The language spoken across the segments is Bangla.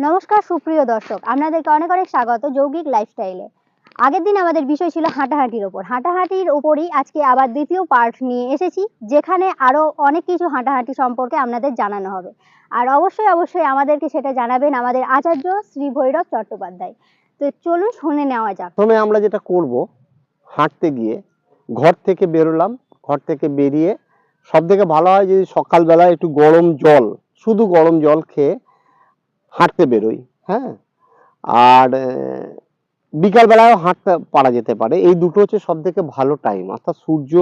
নমস্কার সুপ্রিয় দর্শক, আপনাদেরকে অনেক অনেক স্বাগত যৌগিক লাইফস্টাইলে। আগের দিন আমাদের বিষয় ছিল হাঁটাহাঁটির ওপর। হাঁটাহাঁটির ওপরই আজকে আবার দ্বিতীয় পার্ট নিয়ে এসেছি, যেখানে আরও অনেক কিছু হাঁটাহাঁটি সম্পর্কে আপনাদের জানানো হবে। আর অবশ্যই অবশ্যই আমাদেরকে সেটা জানাবেন আমাদের আচার্য শ্রী ভৈরব চট্টোপাধ্যায়। তো চলুন শুনে নেওয়া যাক। প্রথমে আমরা যেটা করব, হাঁটতে গিয়ে ঘর থেকে বেরোলাম, ঘর থেকে বেরিয়ে সব থেকে ভালো হয় যদি সকালবেলা একটু গরম জল, শুধু গরম জল খেয়ে হাঁটতে বেরোই। হ্যাঁ, আর বিকালবেলাও হাঁটতে পারা যেতে পারে। এই দুটো হচ্ছে সব থেকে ভালো টাইম, অর্থাৎ সূর্য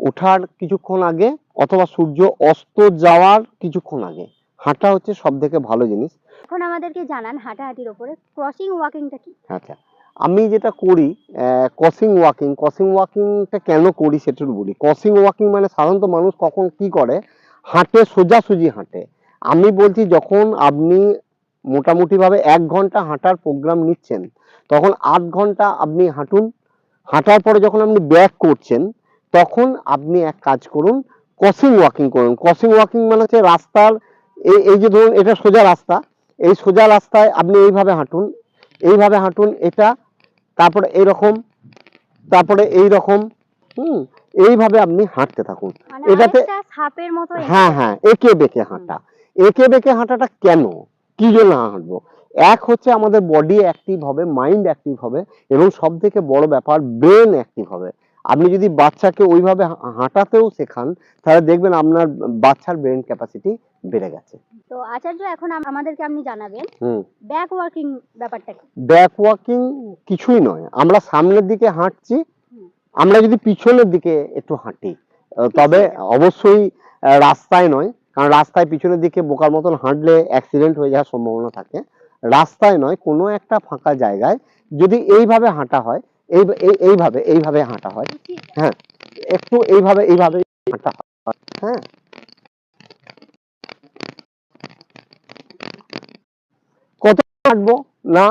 ওঠার কিছুক্ষণ আগে অথবা সূর্য অস্ত যাওয়ার কিছুক্ষণ আগে হাঁটা হচ্ছে সব থেকে ভালো জিনিস। এখন আমাদেরকে জানান হাঁটাহাঁটির ওপরে ক্রসিং ওয়াকিংটা কি? আচ্ছা, আমি যেটা করি ক্রসিং ওয়াকিংটা কেন করি সেটা বলি। ক্রসিং ওয়াকিং মানে সাধারণত মানুষ কখন কি করে, হাঁটে, সোজাসুজি হাঁটে। আমি বলছি যখন আপনি মোটামুটি ভাবে 1 ঘন্টা হাঁটার প্রোগ্রাম নিচ্ছেন, তখন 8 ঘন্টা আপনি হাঁটুন। হাঁটার পরে যখন আপনি ব্যাক করছেন, তখন আপনি এক কাজ করুন, ক্রসিং ওয়াকিং করুন। ক্রসিং ওয়াকিং মানে হচ্ছে রাস্তার এই যে ধরুন এটা সোজা রাস্তা, এই সোজা রাস্তায় আপনি এইভাবে হাঁটুন, এইভাবে হাঁটুন, এটা, তারপরে এইরকম, তারপরে এইরকম, এইভাবে আপনি হাঁটতে থাকুন। এটাতে সাপের মতো, হ্যাঁ হ্যাঁ, একে বেঁকে হাঁটা। একে বেঁকে হাঁটাটা কেন, কি জন্য হাঁটবো? এক হচ্ছে আমাদের বডি অ্যাক্টিভ হবে, মাইন্ড অ্যাক্টিভ হবে, এবং সব থেকে বড় ব্যাপার ব্রেন অ্যাক্টিভ হবে। আপনি যদি বাচ্চাকে ওইভাবে হাঁটাতেও শেখান, তাহলে দেখবেন আপনার বাচ্চার ব্রেন ক্যাপাসিটি বেড়ে গেছে। তো আচার্য এখন আমাদেরকে আপনি জানাবেন ব্যাক ওয়াকিং ব্যাপারটা কি? ব্যাক ওয়াকিং কিছুই নয়, আমরা সামনের দিকে হাঁটছি, আমরা যদি পিছনের দিকে একটু হাঁটি, তবে অবশ্যই রাস্তায় নয়, কারণ রাস্তায় পিছনের দিকে বোকার মতন হাঁটলে অ্যাক্সিডেন্ট হয়ে যাওয়ার সম্ভাবনা থাকে। রাস্তায় নয়, কোনো একটা ফাঁকা জায়গায় যদি এইভাবে হাঁটা হয়, এইভাবে এইভাবে হাঁটা হয়, হ্যাঁ, একটু এইভাবে এইভাবে হাঁটা হয়, হ্যাঁ, কত হাঁটবো না,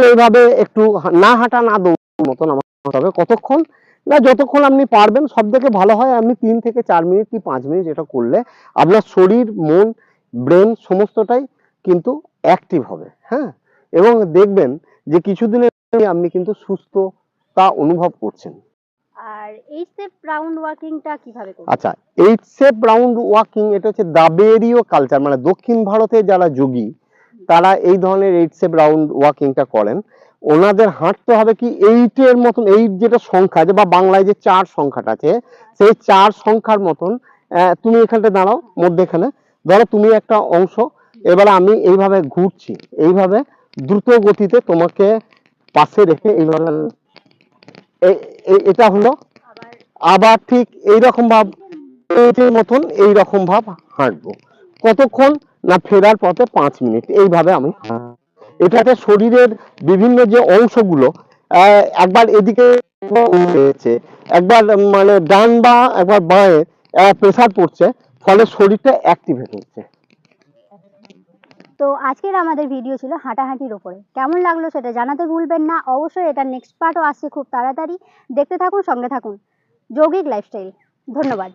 এইভাবে একটু না হাঁটা না দৌড়ানোর মতন আমার হবে। কতক্ষণ না, যতক্ষণ আপনি পারবেন। সব থেকে ভালো হয় আপনি 3 থেকে 4 মিনিট কি 5 মিনিট এটা করলে আপনার শরীর, মন, ব্রেন সমস্তটাই কিন্তু অ্যাক্টিভ হবে। হ্যাঁ, এবং দেখবেন যে কিছুদিনের আপনি কিন্তু সুস্থতা অনুভব করছেন। আর এইট স্টেপ রাউন্ড ওয়াকিংটা কিভাবে করব? আচ্ছা, এইট স্টেপ রাউন্ড ওয়াকিং এটা হচ্ছে দাবেরীয় কালচার, মানে দক্ষিণ ভারতে যারা যোগী তারা এই ধরনের এইট স্টেপ রাউন্ড ওয়াকিংটা করেন। ওনাদের হাঁটতে হবে কি এইটের মতন, এইট যেটা সংখ্যা আছে বা বাংলায় যে 4 সংখ্যাটা আছে, সেই 4 সংখ্যার মতন। তুমি এখানটা দাঁড়াও, মধ্যেখানে ধরো তুমি একটা অংশ, এবারে আমি এইভাবে ঘুরছি, এইভাবে দ্রুত গতিতে তোমাকে পাশে রেখে এইভাবে, এটা হলো, আবার ঠিক এইরকম ভাব, এইটের মতন এইরকম ভাব হাঁটবো। কতক্ষণ না, ফেরার পথে 5 মিনিট এইভাবে আমি। এটাতে শরীরের বিভিন্ন যে অংশগুলো, একবার এদিকে হয়েছে, একবার মানে ডান বা একবার বাঁয়ে প্রেসার পড়ছে, ফলে শরীরটা অ্যাক্টিভেট হচ্ছে। তো আজকের আমাদের ভিডিও ছিল হাঁটাহাঁটির উপরে। কেমন লাগলো সেটা জানাতে ভুলবেন না। অবশ্যই এটা নেক্সট পার্টও আসছে খুব তাড়াতাড়ি। দেখতে থাকুন, সঙ্গে থাকুন যৌগিক লাইফস্টাইল। ধন্যবাদ।